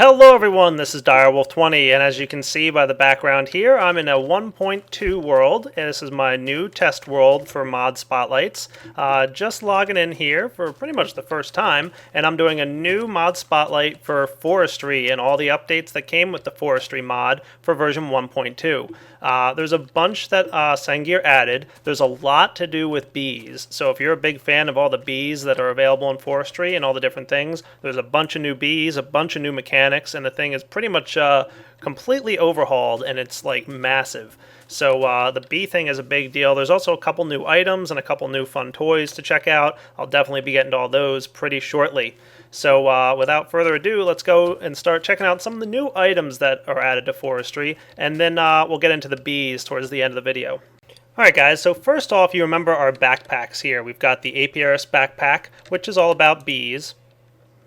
Hello everyone, this is Direwolf20, and as you can see by the background here, I'm in a 1.2 world, and this is my new test world for mod spotlights. Just logging in here for pretty much the first time, and I'm doing a new mod spotlight for Forestry and all the updates that came with the Forestry mod for version 1.2. There's a bunch that Sengir added. There's a lot to do with bees, so if you're a big fan of all the bees that are available in Forestry and all the different things, there's a bunch of new bees, a bunch of new mechanics, and the thing is pretty much completely overhauled, and it's like massive. So the bee thing is a big deal. There's also a couple new items and a couple new fun toys to check out. I'll definitely be getting to all those pretty shortly. So without further ado, let's go and start checking out some of the new items that are added to Forestry, and then we'll get into the bees towards the end of the video. Alright guys, so first off, you remember our backpacks here. We've got the Apiarist backpack, which is all about bees.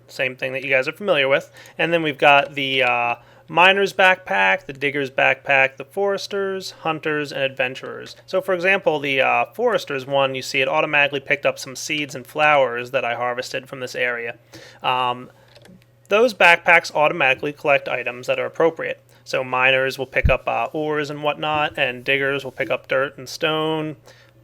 Same thing that you guys are familiar with. And then we've got the Miner's backpack, the Digger's backpack, the Foresters, Hunters, and Adventurers. So for example, the Foresters one, you see it automatically picked up some seeds and flowers that I harvested from this area. Those backpacks automatically collect items that are appropriate. So miners will pick up ores and whatnot, and diggers will pick up dirt and stone.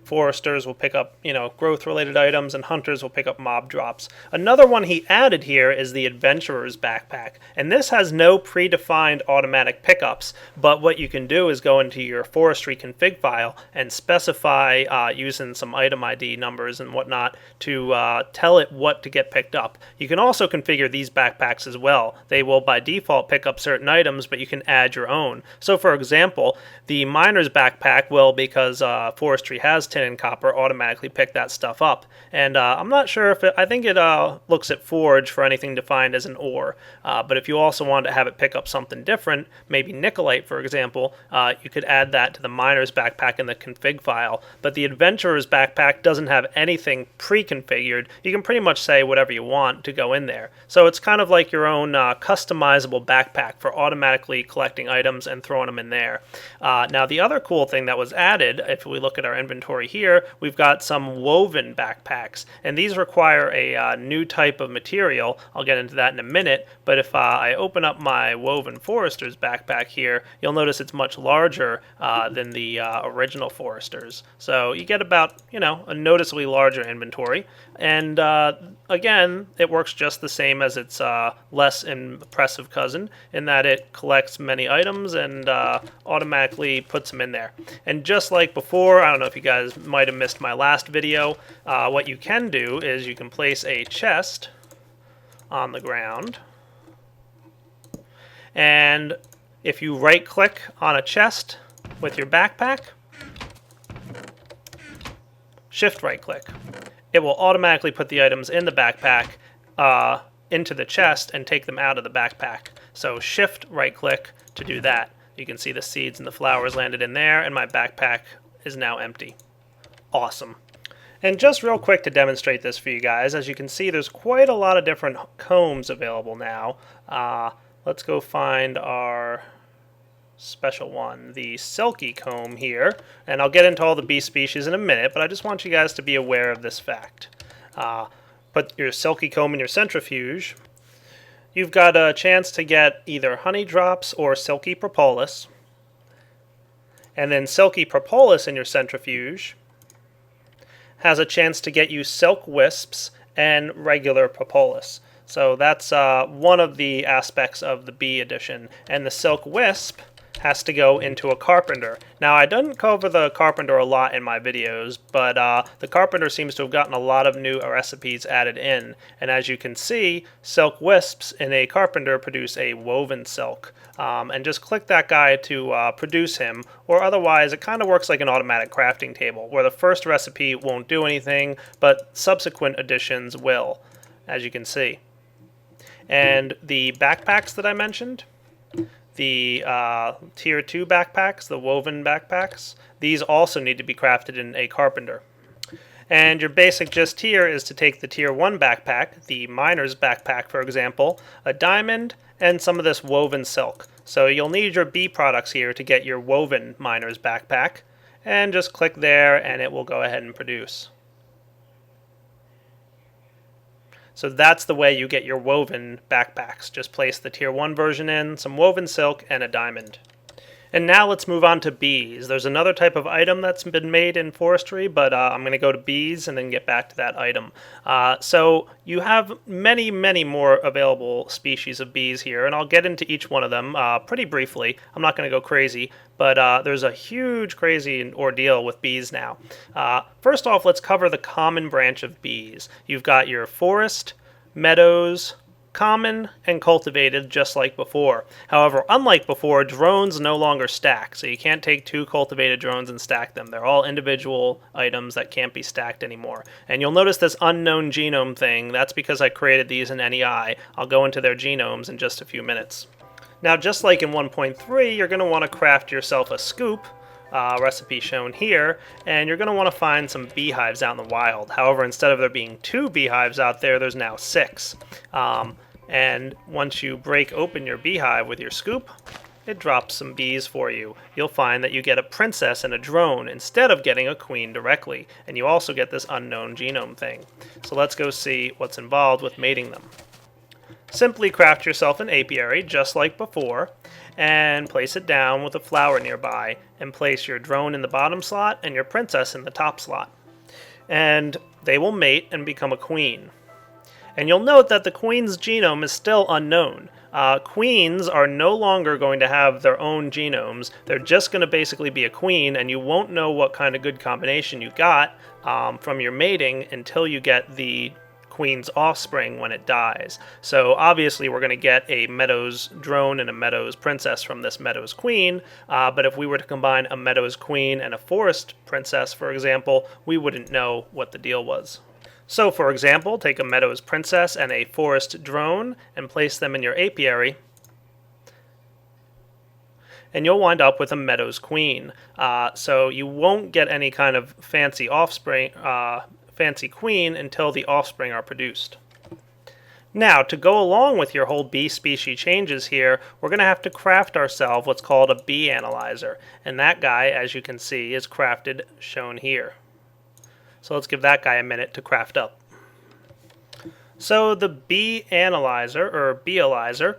Foresters will pick up, growth-related items, and hunters will pick up mob drops. Another one he added here is the Adventurer's backpack, and this has no predefined automatic pickups, but what you can do is go into your Forestry config file and specify using some item ID numbers and whatnot to tell it what to get picked up. You can also configure these backpacks as well. They will by default pick up certain items, but you can add your own. So for example, the Miner's backpack will, because Forestry has tin and copper, automatically pick that stuff up. And I'm not sure if I think it looks at Forge for anything defined as an ore. But if you also want to have it pick up something different, maybe Nicolite for example, you could add that to the Miner's backpack in the config file. But the Adventurer's backpack doesn't have anything pre-configured. You can pretty much say whatever you want to go in there. So it's kind of like your own customizable backpack for automatically collecting items and throwing them in there. Now the other cool thing that was added, if we look at our inventory here, we've got some woven backpacks, and these require a new type of material. I'll get into that in a minute, but if I open up my woven Forester's backpack here, you'll notice it's much larger than the original Forester's. So you get about, a noticeably larger inventory, and again, it works just the same as its less impressive cousin, in that it collects many items and automatically puts them in there. And just like before, I don't know if you guys might have missed my last video, what you can do is you can place a chest on the ground, and if you right click on a chest with your backpack, shift right click, it will automatically put the items in the backpack into the chest and take them out of the backpack. So shift right click to do that. You can see the seeds and the flowers landed in there, and my backpack is now empty. Awesome. And just real quick to demonstrate this for you guys, as you can see there's quite a lot of different combs available now. Let's go find our special one, the Silky Comb here, and I'll get into all the bee species in a minute, but I just want you guys to be aware of this fact. Put your Silky Comb in your centrifuge. You've got a chance to get either honey drops or silky propolis, and then silky propolis in your centrifuge has a chance to get you silk wisps and regular propolis. So that's one of the aspects of the bee edition, and the silk wisp has to go into a carpenter. Now I didn't cover the carpenter a lot in my videos, but the carpenter seems to have gotten a lot of new recipes added in, and as you can see, silk wisps in a carpenter produce a woven silk. And just click that guy to produce him, or otherwise it kind of works like an automatic crafting table, where the first recipe won't do anything, but subsequent additions will, as you can see. And the backpacks that I mentioned, the tier 2 backpacks, the woven backpacks, these also need to be crafted in a carpenter. And your basic gist here is to take the tier 1 backpack, the Miner's backpack for example, a diamond, and some of this woven silk. So you'll need your bee products here to get your woven Miner's backpack, and just click there and it will go ahead and produce. So that's the way you get your woven backpacks. Just place the tier 1 version in, some woven silk, and a diamond. And now let's move on to bees. There's another type of item that's been made in forestry, but I'm going to go to bees and then get back to that item. So you have many, many more available species of bees here, and I'll get into each one of them pretty briefly. I'm not going to go crazy, but there's a huge, crazy ordeal with bees now. First off, let's cover the common branch of bees. You've got your forest, meadows, common, and cultivated, just like before. However, unlike before, drones no longer stack, so you can't take 2 cultivated drones and stack them. They're all individual items that can't be stacked anymore. And you'll notice this unknown genome thing. That's because I created these in NEI. I'll go into their genomes in just a few minutes. Now, just like in 1.3, you're going to want to craft yourself a scoop, recipe shown here, and you're going to want to find some beehives out in the wild. However, instead of there being 2 beehives out there, there's now 6. And once you break open your beehive with your scoop, it drops some bees for you. You'll find that you get a princess and a drone instead of getting a queen directly, and you also get this unknown genome thing. So let's go see what's involved with mating them. Simply craft yourself an apiary, just like before, and place it down with a flower nearby, and place your drone in the bottom slot and your princess in the top slot. And they will mate and become a queen. And you'll note that the queen's genome is still unknown. Queens are no longer going to have their own genomes. They're just going to basically be a queen, and you won't know what kind of good combination you got from your mating until you get the queen's offspring when it dies. So obviously we're going to get a Meadows drone and a Meadows princess from this Meadows queen, but if we were to combine a Meadows queen and a forest princess, for example, we wouldn't know what the deal was. So for example, take a Meadows princess and a forest drone and place them in your apiary, and you'll wind up with a Meadows queen. So you won't get any kind of fancy offspring, fancy queen until the offspring are produced. Now, to go along with your whole bee species changes here, we're going to have to craft ourselves what's called a bee analyzer. And that guy, as you can see, is crafted, shown here. So let's give that guy a minute to craft up. So the bee analyzer, or beealyzer,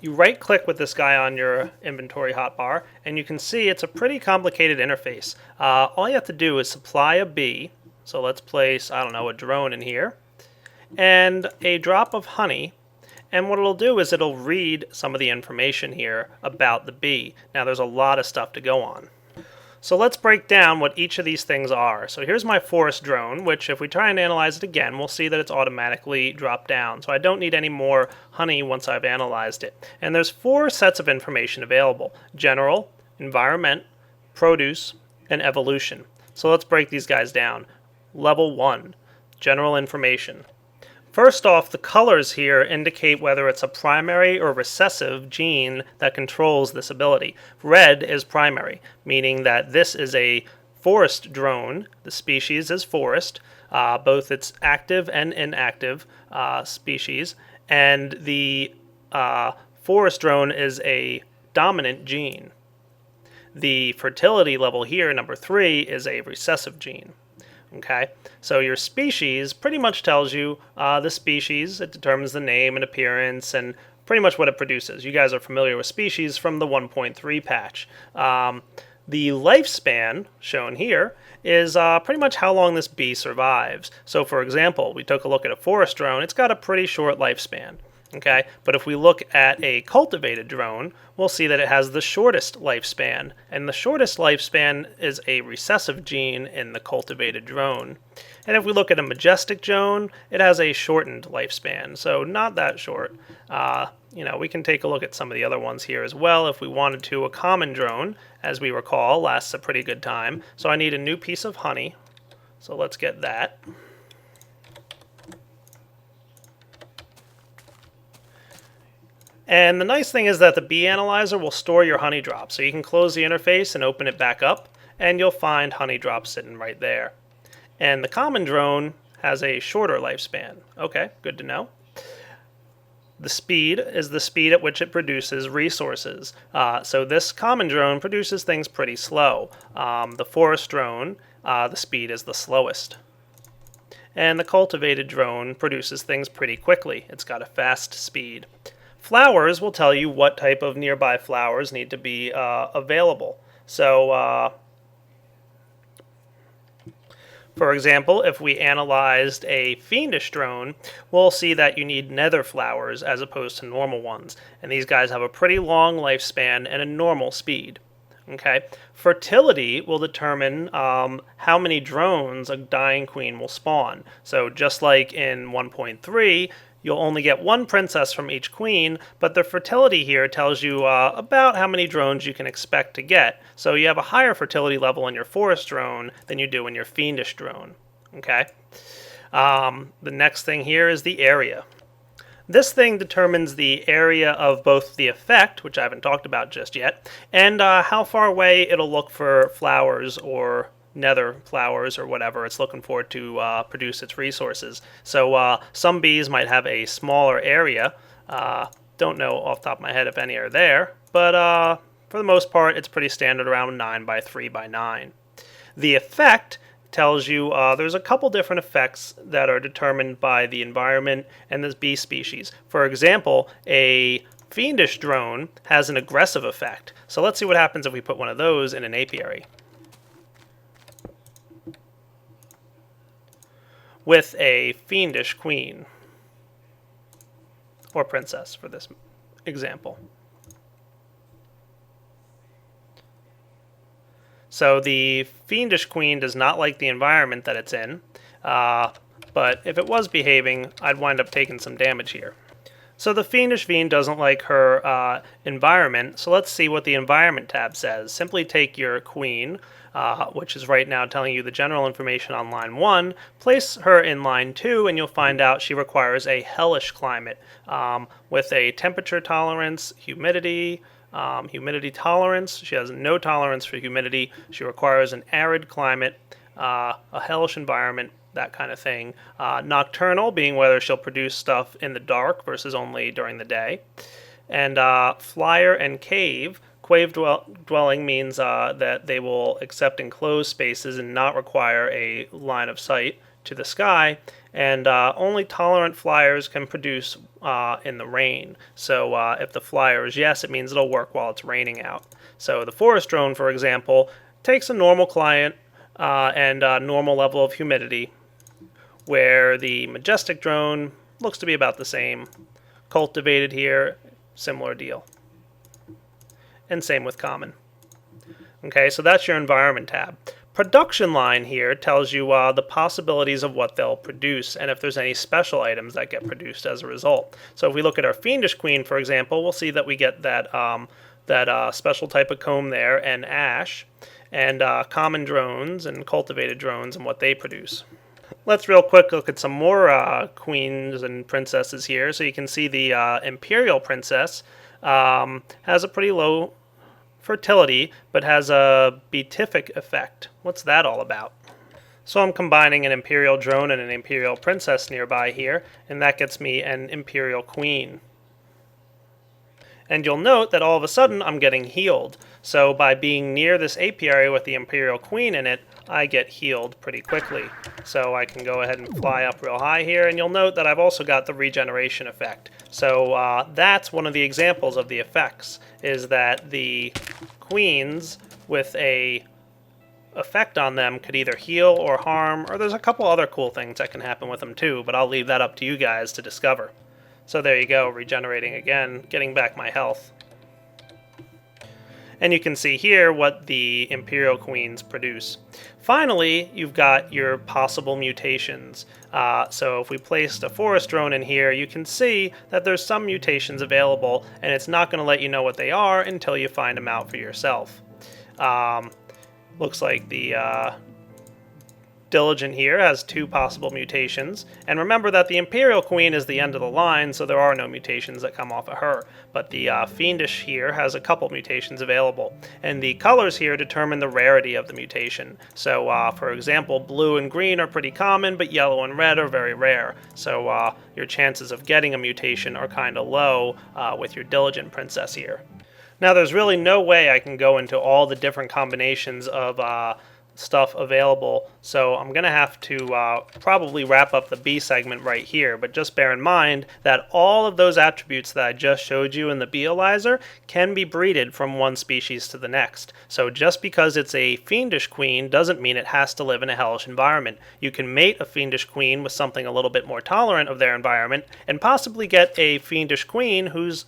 you right click with this guy on your inventory hotbar, and you can see it's a pretty complicated interface. All you have to do is supply a bee. So let's place, I don't know, a drone in here, and a drop of honey. And what it'll do is it'll read some of the information here about the bee. Now there's a lot of stuff to go on. So let's break down what each of these things are. So here's my forest drone, which if we try and analyze it again, we'll see that it's automatically dropped down. So I don't need any more honey once I've analyzed it. And there's 4 sets of information available: general, environment, produce, and evolution. So let's break these guys down. Level 1, general information. First off, the colors here indicate whether it's a primary or recessive gene that controls this ability. Red is primary, meaning that this is a forest drone. The species is forest, both its active and inactive species, and the forest drone is a dominant gene. The fertility level here, number 3, is a recessive gene. Okay, so your species pretty much tells you the species. It determines the name and appearance and pretty much what it produces. You guys are familiar with species from the 1.3 patch. The lifespan, shown here, is pretty much how long this bee survives. So for example, we took a look at a forest drone. It's got a pretty short lifespan. Okay, but if we look at a cultivated drone, we'll see that it has the shortest lifespan, and the shortest lifespan is a recessive gene in the cultivated drone. And if we look at a majestic drone, it has a shortened lifespan, so not that short. We can take a look at some of the other ones here as well if we wanted to. A common drone, as we recall, lasts a pretty good time. So I need a new piece of honey, so let's get that. And the nice thing is that the bee analyzer will store your honey drops. So you can close the interface and open it back up, and you'll find honey drops sitting right there. And the common drone has a shorter lifespan. Okay, good to know. The speed is the speed at which it produces resources. So this common drone produces things pretty slow. The forest drone, the speed is the slowest. and the cultivated drone produces things pretty quickly. It's got a fast speed. Flowers will tell you what type of nearby flowers need to be available. So, for example, if we analyzed a fiendish drone, we'll see that you need nether flowers as opposed to normal ones. And these guys have a pretty long lifespan and a normal speed. Okay, fertility will determine how many drones a dying queen will spawn. So just like in 1.3, you'll only get one princess from each queen, but the fertility here tells you about how many drones you can expect to get. So you have a higher fertility level in your forest drone than you do in your fiendish drone. Okay, the next thing here is the area. This thing determines the area of both the effect, which I haven't talked about just yet, and how far away it'll look for flowers or nether flowers or whatever it's looking for to produce its resources. So some bees might have a smaller area. Don't know off the top of my head if any are there, but for the most part, it's pretty standard around 9 by 3 by 9. The effect tells you there's a couple different effects that are determined by the environment and the bee species. For example, a fiendish drone has an aggressive effect. So let's see what happens if we put one of those in an apiary. With a fiendish queen, or princess for this example. So the fiendish queen does not like the environment that it's in, but if it was behaving, I'd wind up taking some damage here. So the fiendish fiend doesn't like her environment, so let's see what the environment tab says. Simply take your queen, which is right now telling you the general information on line 1, place her in line 2, and you'll find out she requires a hellish climate with a temperature tolerance, humidity tolerance. She has no tolerance for humidity. She requires an arid climate, a hellish environment, that kind of thing. Nocturnal, being whether she'll produce stuff in the dark versus only during the day. And flyer and cave. Cave dwelling means that they will accept enclosed spaces and not require a line of sight to the sky, and only tolerant flyers can produce in the rain. So if the flyer is yes, it means it'll work while it's raining out. So the forest drone, for example, takes a normal climate and a normal level of humidity, where the majestic drone looks to be about the same. Cultivated here, similar deal. And same with common. Okay, so that's your environment tab. Production line here tells you the possibilities of what they'll produce and if there's any special items that get produced as a result. So if we look at our fiendish queen, for example, we'll see that we get that special type of comb there and ash, and common drones and cultivated drones and what they produce. Let's real quick look at some more queens and princesses here. So you can see the imperial princess has a pretty low fertility, but has a beatific effect. What's that all about? So I'm combining an imperial drone and an imperial princess nearby here, and that gets me an imperial queen. And you'll note that all of a sudden I'm getting healed. So by being near this apiary with the imperial queen in it, I get healed pretty quickly. So I can go ahead and fly up real high here, and you'll note that I've also got the regeneration effect. So that's one of the examples of the effects, is that the queens with a effect on them could either heal or harm, or there's a couple other cool things that can happen with them too, but I'll leave that up to you guys to discover. So there you go, regenerating again, getting back my health. And you can see here what the Imperial Queens produce. Finally, you've got your possible mutations. So if we placed a forest drone in here, you can see that there's some mutations available, and it's not going to let you know what they are until you find them out for yourself. Looks like the Diligent here has 2 possible mutations, and remember that the Imperial Queen is the end of the line, so there are no mutations that come off of her, but the Fiendish here has a couple mutations available, and the colors here determine the rarity of the mutation. So for example, blue and green are pretty common, but yellow and red are very rare, so your chances of getting a mutation are kind of low with your Diligent Princess here. Now there's really no way I can go into all the different combinations of stuff available, so I'm going to have to probably wrap up the bee segment right here, but just bear in mind that all of those attributes that I just showed you in the Beealyzer can be breeded from one species to the next. So just because it's a fiendish queen doesn't mean it has to live in a hellish environment. You can mate a fiendish queen with something a little bit more tolerant of their environment and possibly get a fiendish queen who's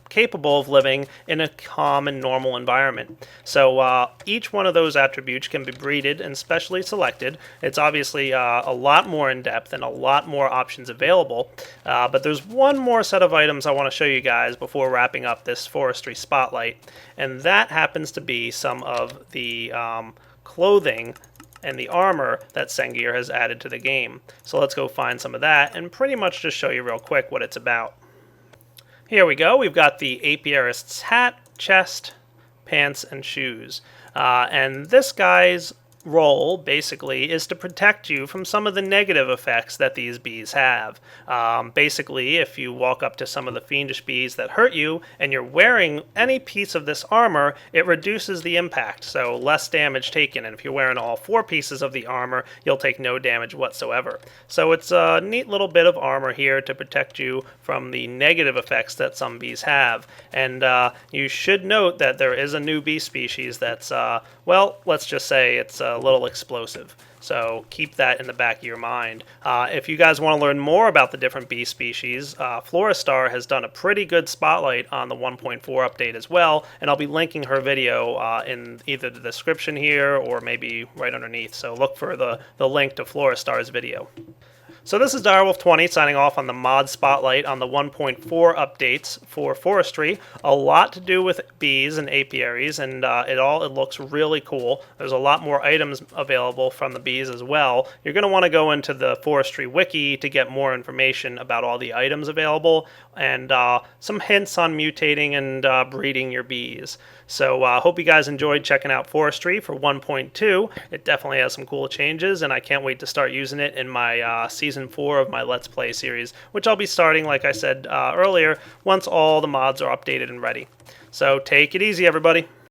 capable of living in a calm and normal environment. So each one of those attributes can be breeded and specially selected. It's obviously a lot more in depth and a lot more options available, but there's one more set of items I want to show you guys before wrapping up this forestry spotlight, and that happens to be some of the clothing and the armor that Sengir has added to the game. So let's go find some of that and pretty much just show you real quick what it's about. Here we go. We've got the apiarist's hat, chest, pants, and shoes. And this guy's role basically is to protect you from some of the negative effects that these bees have. Basically, if you walk up to some of the fiendish bees that hurt you and you're wearing any piece of this armor, it reduces the impact, so less damage taken. And if you're wearing all 4 pieces of the armor, you'll take no damage whatsoever. So it's a neat little bit of armor here to protect you from the negative effects that some bees have. And you should note that there is a new bee species that's, well, let's just say it's a little explosive. So keep that in the back of your mind. If you guys want to learn more about the different bee species, Floristar has done a pretty good spotlight on the 1.4 update as well, and I'll be linking her video in either the description here or maybe right underneath. So look for the link to Floristar's video. So this is Direwolf20 signing off on the mod spotlight on the 1.4 updates for forestry. A lot to do with bees and apiaries, and it looks really cool. There's a lot more items available from the bees as well. You're going to want to go into the forestry wiki to get more information about all the items available and some hints on mutating and breeding your bees. So I hope you guys enjoyed checking out Forestry for 1.2. It definitely has some cool changes, and I can't wait to start using it in my Season 4 of my Let's Play series, which I'll be starting, like I said earlier, once all the mods are updated and ready. So take it easy, everybody.